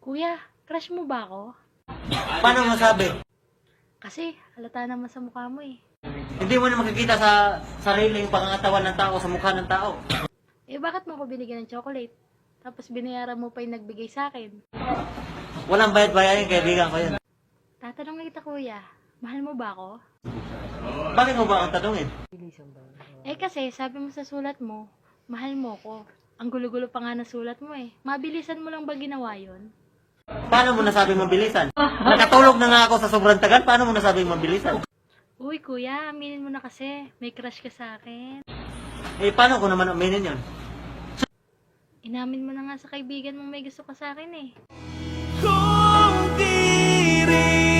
Kuya, crush mo ba ako? Paano masabi? Kasi halata naman sa mukha mo eh. Hindi mo na makikita sa sariling pangangatawan ng tao, sa mukha ng tao. Eh bakit mo ko binigyan ng chocolate? Tapos binayaran mo pa yung nagbigay sa akin. Walang bayad-bayarin, kaibigan ko yan. Tatanong kita kuya, mahal mo ba ako? Bakit mo ba ang tanungin? Eh kasi sabi mo sa sulat mo, mahal mo ko. Ang gulo-gulo pa nga ng sulat mo eh. Mabilisan mo lang ba ginawa yun? Paano mo nasabing mabilisan? Nakatulog na nga ako sa sobrang tagal, paano mo nasabing mabilisan? Uy kuya, aminin mo na kasi. May crush ka sa akin. Eh, paano ko naman aminin yun? Inamin mo na nga sa kaibigan mong may gusto ka sa akin eh. Kung di rin